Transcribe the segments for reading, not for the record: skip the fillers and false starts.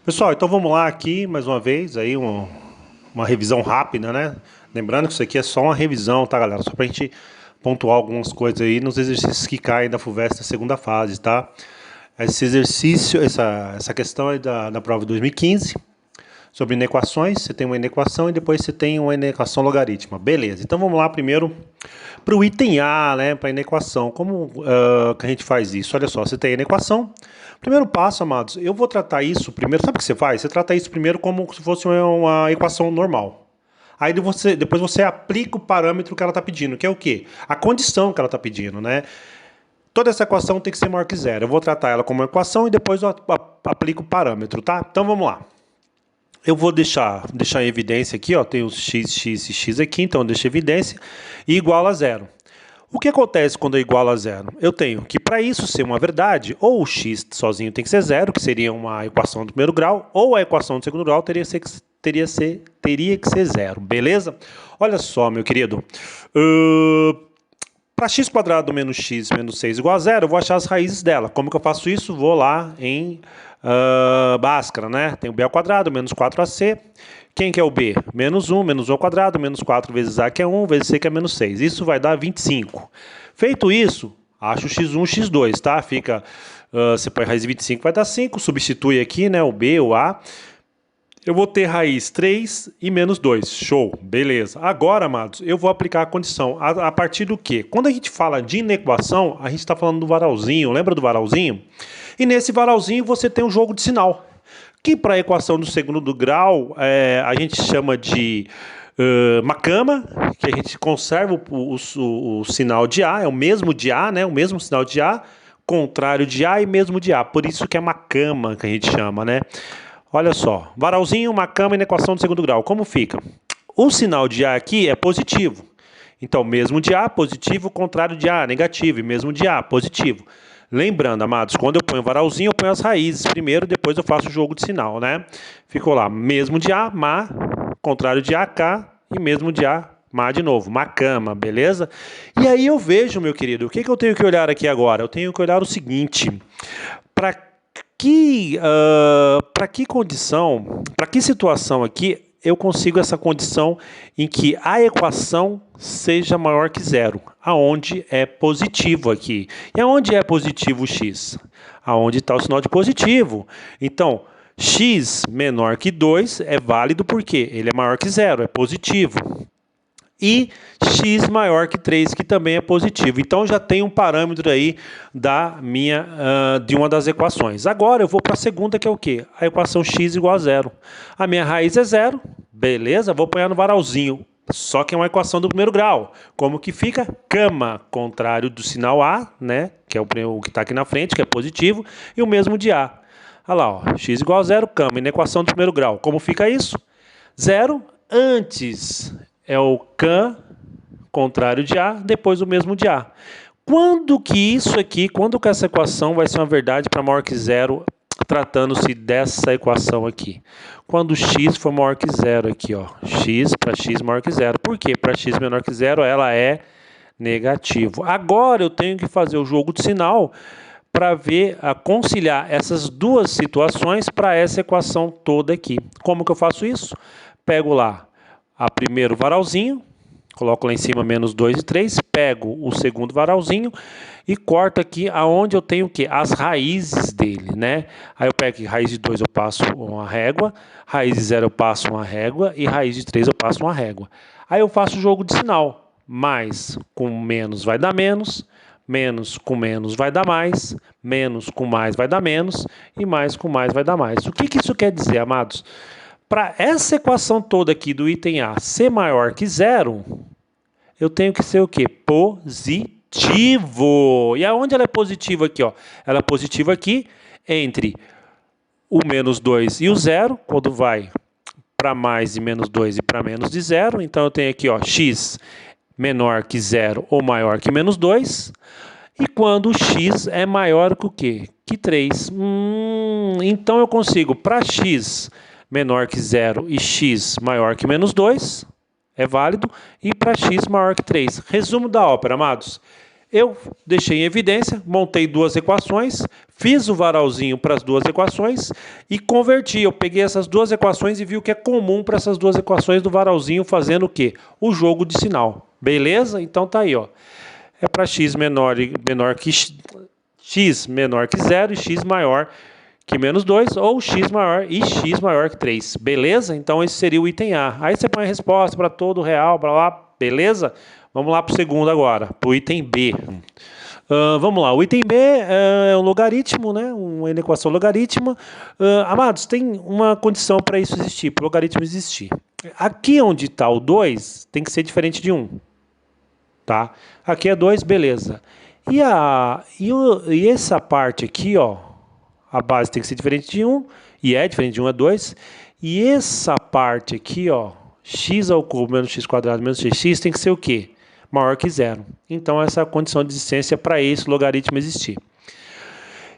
Pessoal, então vamos lá aqui mais uma vez, aí uma revisão rápida, né? Lembrando que isso aqui é só uma revisão, tá, galera? Só pra gente pontuar algumas coisas aí nos exercícios que caem da FUVEST da segunda fase, tá? Esse exercício, essa questão é da prova de 2015, sobre inequações. Você tem uma inequação e depois você tem uma inequação logarítmica. Beleza, então vamos lá primeiro para o item A, né? Para a inequação. Como que a gente faz isso? Olha só, você tem a inequação. Primeiro passo, amados, eu vou tratar isso primeiro. Sabe o que você faz? Você trata isso primeiro como se fosse uma equação normal. Aí depois você aplica o parâmetro que ela está pedindo, que é o quê? A condição que ela está pedindo, né? Toda essa equação tem que ser maior que zero. Eu vou tratar ela como uma equação e depois eu aplico o parâmetro, tá? Então vamos lá. Eu vou deixar em evidência aqui, ó, tem os x e x aqui, então eu deixo evidência, e igual a zero. O que acontece quando eu igualo a zero? Eu tenho que, para isso ser uma verdade, ou o x sozinho tem que ser zero, que seria uma equação do primeiro grau, ou a equação do segundo grau teria que ser zero, beleza? Olha só, meu querido. Para x quadrado menos x menos 6 igual a zero, eu vou achar as raízes dela. Como que eu faço isso? Vou lá em Bhaskara, né? Tem o b ao quadrado, menos 4ac. Quem que é o b? Menos 1 ao quadrado, menos 4 vezes a, que é 1, vezes c, que é menos 6. Isso vai dar 25. Feito isso, acho x1, x2, tá? Fica, você põe raiz de 25, vai dar 5. Substitui aqui, né? O b, o a. Eu vou ter raiz 3 e menos 2. Show, beleza. Agora, amados, eu vou aplicar a condição. A partir do quê? Quando a gente fala de inequação, a gente está falando do varalzinho. Lembra do varalzinho? E nesse varalzinho você tem um jogo de sinal, que para a equação do segundo grau a gente chama de Makama, que a gente conserva o sinal de A, é o mesmo de A, né? O mesmo sinal de A, contrário de A e mesmo de A. Por isso que é Makama que a gente chama, né? Olha só, varalzinho, Makama e inequação do segundo grau. Como fica? O sinal de A aqui é positivo. Então, mesmo de A, positivo, contrário de A, negativo, e mesmo de A, positivo. Lembrando, amados, quando eu ponho o varalzinho, eu ponho as raízes primeiro, depois eu faço o jogo de sinal, né? Ficou lá, mesmo de A, Ma, contrário de A, K, e mesmo de A, Ma de novo, Makama, beleza? E aí eu vejo, meu querido, o que eu tenho que olhar aqui agora? Eu tenho que olhar o seguinte, para que condição, para que situação aqui eu consigo essa condição em que a equação seja maior que zero, aonde é positivo aqui. E aonde é positivo o x? Aonde está o sinal de positivo. Então, x menor que 2 é válido porque ele é maior que zero, é positivo. E x maior que 3, que também é positivo. Então, já tem um parâmetro aí de uma das equações. Agora, eu vou para a segunda, que é o quê? A equação x igual a zero. A minha raiz é zero, beleza? Vou pôr no varalzinho, só que é uma equação do primeiro grau. Como que fica? Kama, contrário do sinal A, né? Que é o que está aqui na frente, que é positivo, e o mesmo de A. Olha lá, ó, x igual a zero, Kama, na equação do primeiro grau. Como fica isso? Zero antes é o Kan, contrário de A, depois o mesmo de A. Quando que essa equação vai ser uma verdade para maior que zero, tratando-se dessa equação aqui? Quando x for maior que zero aqui, ó. X para x maior que zero. Por quê? Para x menor que zero, ela é negativo. Agora eu tenho que fazer o jogo de sinal para conciliar essas duas situações para essa equação toda aqui. Como que eu faço isso? Pego lá a primeiro varalzinho, coloco lá em cima menos 2 e 3, pego o segundo varalzinho e corto aqui aonde eu tenho o quê? As raízes dele, né? Aí eu pego aqui, raiz de 2 eu passo uma régua, raiz de 0 eu passo uma régua e raiz de 3 eu passo uma régua. Aí eu faço o jogo de sinal. Mais com menos vai dar menos, menos com menos vai dar mais, menos com mais vai dar menos e mais com mais vai dar mais. O que isso quer dizer, amados? Para essa equação toda aqui do item A ser maior que zero, eu tenho que ser o quê? Positivo. E aonde ela é positiva aqui? Ó? Ela é positiva aqui entre o menos 2 e o zero, quando vai para mais de menos 2 e para menos de zero. Então eu tenho aqui, ó, x menor que zero ou maior que menos 2. E quando o x é maior que o quê? Que 3. Então eu consigo, para x menor que 0 e x maior que menos 2, é válido, e para x maior que 3. Resumo da ópera, amados. Eu deixei em evidência, montei duas equações, fiz o varalzinho para as duas equações e converti. Eu peguei essas duas equações e vi o que é comum para essas duas equações do varalzinho, fazendo o quê? O jogo de sinal. Beleza? Então tá aí, ó. É para x menor que x menor que 0 e x maior que menos 2, ou x maior e x maior que 3. Beleza? Então esse seria o item A. Aí você põe a resposta para todo real, para lá, beleza? Vamos lá para o segundo agora, para o item B. Vamos lá, o item B é um logaritmo, né? Uma equação logarítmica. Amados, tem uma condição para isso existir, para o logaritmo existir. Aqui onde está o 2, tem que ser diferente de 1. Tá? Aqui é 2, beleza. E essa parte aqui, ó, a base tem que ser diferente de 1, e é diferente de 1 é 2. E essa parte aqui, ó, x ao cubo menos x quadrado menos 6x tem que ser o quê? Maior que 0. Então, essa é a condição de existência para esse logaritmo existir.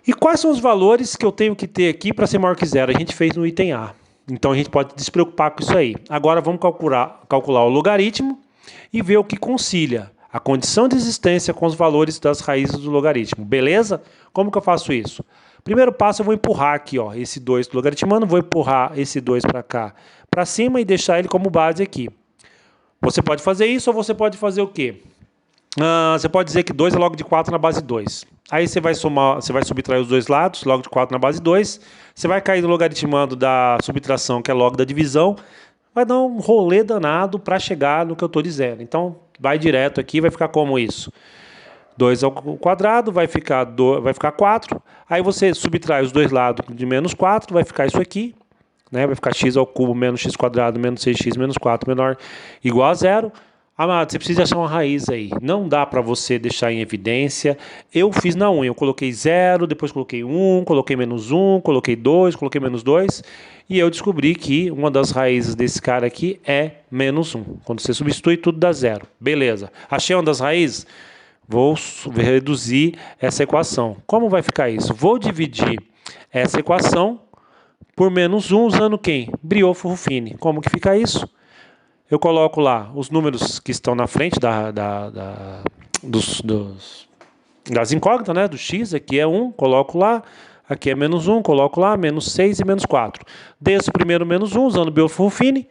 E quais são os valores que eu tenho que ter aqui para ser maior que 0? A gente fez no item A. Então, a gente pode despreocupar com isso aí. Agora, vamos calcular o logaritmo e ver o que concilia a condição de existência com os valores das raízes do logaritmo. Beleza? Como que eu faço isso? Primeiro passo, eu vou empurrar aqui, ó, esse 2 do logaritmando, vou empurrar esse 2 para cá, para cima e deixar ele como base aqui. Você pode fazer isso ou você pode fazer o quê? Você pode dizer que 2 é log de 4 na base 2. Aí você vai somar, você vai subtrair os dois lados, log de 4 na base 2. Você vai cair no logaritmando da subtração, que é log da divisão. Vai dar um rolê danado para chegar no que eu estou dizendo. Então, vai direto aqui, vai ficar como isso? 2 ao quadrado, vai ficar 4. Aí você subtrai os dois lados de menos 4, vai ficar isso aqui. Né? Vai ficar x ao cubo menos x quadrado menos 6x menos 4 menor igual a 0. Amado, você precisa achar uma raiz aí. Não dá para você deixar em evidência. Eu fiz na unha. Eu coloquei 0, depois coloquei 1, coloquei menos 1, coloquei 2, coloquei menos 2. E eu descobri que uma das raízes desse cara aqui é menos 1. Quando você substitui, tudo dá 0. Beleza. Achei uma das raízes? Vou reduzir essa equação. Como vai ficar isso? Vou dividir essa equação por menos 1 usando quem? Briolfo-Ruffini. Como que fica isso? Eu coloco lá os números que estão na frente das incógnitas, né? Do x, aqui é 1, coloco lá. Aqui é menos 1, coloco lá, menos 6 e menos 4. Desço primeiro menos 1 usando Briolfo-Ruffini.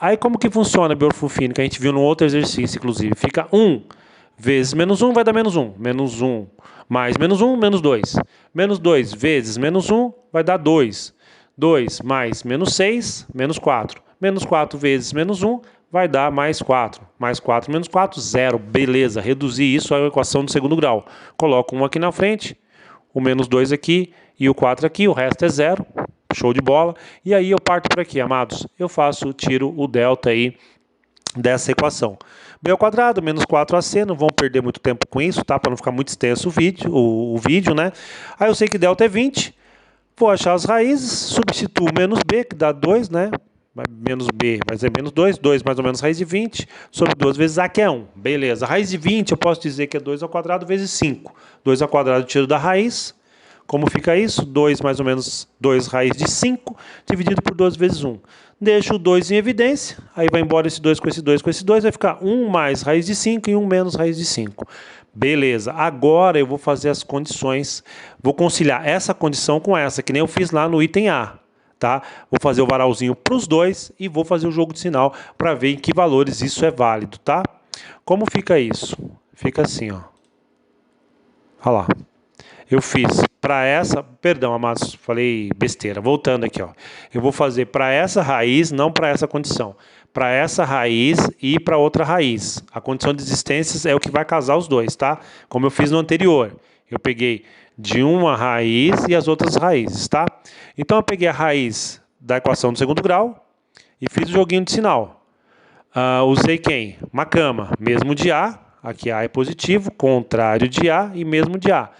Aí como que funciona Briolfo-Ruffini? Que a gente viu no outro exercício, inclusive. Fica 1 vezes menos 1 vai dar menos 1. Menos 1 mais menos 1, menos 2. Menos 2 vezes menos 1 vai dar 2. 2 mais menos 6, menos 4. Menos 4 vezes menos 1 vai dar mais 4. Mais 4 menos 4, 0. Beleza, reduzi isso à equação do segundo grau. Coloco 1 aqui na frente, o menos 2 aqui e o 4 aqui, o resto é 0. Show de bola. E aí eu parto para aqui, amados. Eu tiro o delta aí dessa equação. B ao quadrado, menos 4AC, não vão perder muito tempo com isso, tá? Para não ficar muito extenso o vídeo, né? Aí eu sei que delta é 20. Vou achar as raízes, substituo menos b, que dá 2, né? Menos b vai ser menos 2, 2 mais ou menos raiz de 20, sobre 2 vezes a, que é 1. Beleza, a raiz de 20 eu posso dizer que é 2 ao quadrado vezes 5. 2 ao quadrado eu tiro da raiz. Como fica isso? 2 mais ou menos 2 raiz de 5, dividido por 2 vezes 1. Deixo o 2 em evidência, aí vai embora esse 2 com esse 2 com esse 2, vai ficar 1 mais raiz de 5 e 1 menos raiz de 5. Beleza, agora eu vou fazer as condições, vou conciliar essa condição com essa, que nem eu fiz lá no item A, tá? Vou fazer o varalzinho para os dois e vou fazer o jogo de sinal para ver em que valores isso é válido, tá? Como fica isso? Fica assim, ó. Olha lá. Eu fiz para essa, perdão, amados, falei besteira, voltando aqui, ó. Eu vou fazer para essa raiz, não para essa condição. Para essa raiz e para outra raiz. A condição de existência é o que vai casar os dois, tá? Como eu fiz no anterior. Eu peguei de uma raiz e as outras raízes, tá? Então eu peguei a raiz da equação do segundo grau e fiz o joguinho de sinal. Usei quem? Uma cama, mesmo de A, aqui A é positivo, contrário de A e mesmo de A.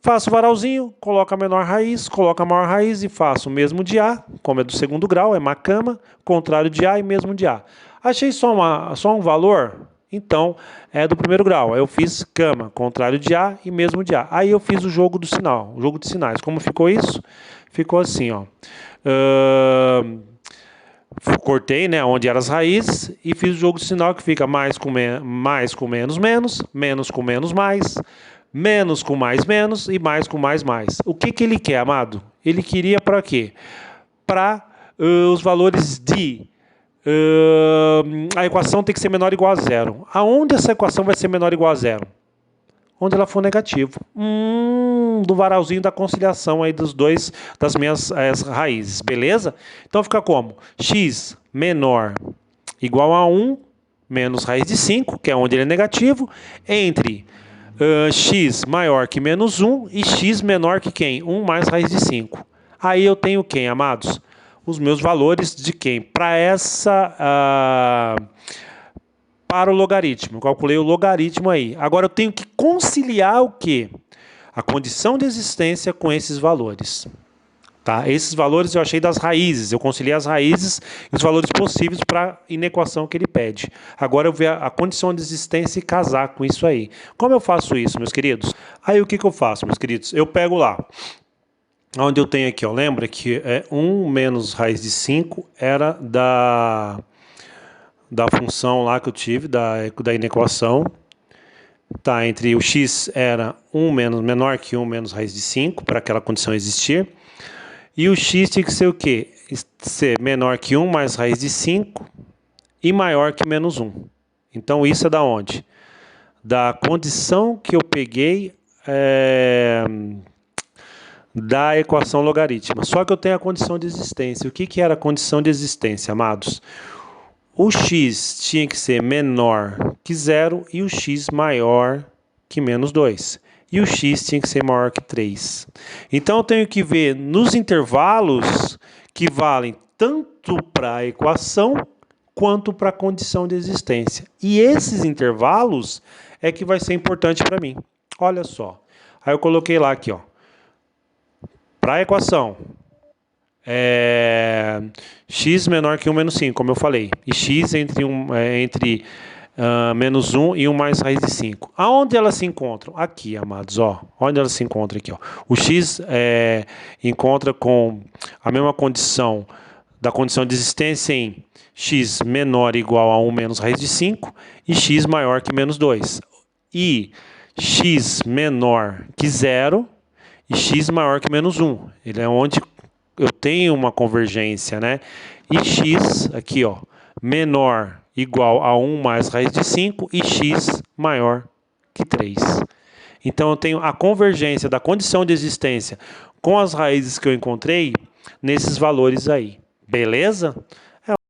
Faço o varalzinho, coloco a menor raiz, coloco a maior raiz e faço o mesmo de A, como é do segundo grau, é macama, contrário de A e mesmo de A. Achei só um valor? Então, é do primeiro grau. Eu fiz cama, contrário de A e mesmo de A. Aí eu fiz o jogo do sinal, o jogo de sinais. Como ficou isso? Ficou assim, ó. cortei, né, onde eram as raízes e fiz o jogo de sinal que fica mais com menos, menos com menos mais menos e mais com mais mais. O que que ele quer, amado? Ele queria para quê? Para os valores de a equação tem que ser menor ou igual a zero. Aonde essa equação vai ser menor ou igual a zero? Onde ela for negativo. Do varalzinho da conciliação aí das minhas raízes, beleza? Então fica como? X menor igual a 1 menos raiz de 5, que é onde ele é negativo, entre x maior que menos 1 e x menor que quem? 1 mais raiz de 5. Aí eu tenho quem, amados? Os meus valores de quem? Para o logaritmo. Eu calculei o logaritmo aí. Agora eu tenho que conciliar o quê? A condição de existência com esses valores. Tá? Esses valores eu achei das raízes. Eu conciliei as raízes e os valores possíveis para a inequação que ele pede. Agora eu ver a condição de existência e casar com isso aí. Como eu faço isso, meus queridos? Aí o que eu faço, meus queridos? Eu pego lá. Onde eu tenho aqui, ó, lembra que 1 menos raiz de 5 era da função lá que eu tive, da inequação. Tá, entre o x era menor que 1 menos raiz de 5, para aquela condição existir. E o x tinha que ser o quê? Ser menor que 1 mais raiz de 5 e maior que menos 1. Então isso é da onde? Da condição que eu peguei da equação logarítmica. Só que eu tenho a condição de existência. O que era a condição de existência, amados? O x tinha que ser menor que 0 e o x maior que menos 2. E o x tinha que ser maior que 3. Então eu tenho que ver nos intervalos que valem tanto para a equação quanto para a condição de existência. E esses intervalos é que vai ser importante para mim. Olha só. Aí eu coloquei lá aqui, ó. Para a equação, x menor que 1 menos 5, como eu falei. E x entre menos 1 e 1 mais raiz de 5. Aonde elas se encontram? Aqui, amados. Ó. Onde elas se encontram? Aqui. Ó. O x encontra com a mesma condição da condição de existência em x menor ou igual a 1 menos raiz de 5 e x maior que menos 2. E x menor que 0 e x maior que menos 1. Ele é onde eu tenho uma convergência, né? E x, aqui, ó, menor igual a 1 mais raiz de 5 e x maior que 3. Então, eu tenho a convergência da condição de existência com as raízes que eu encontrei nesses valores aí. Beleza?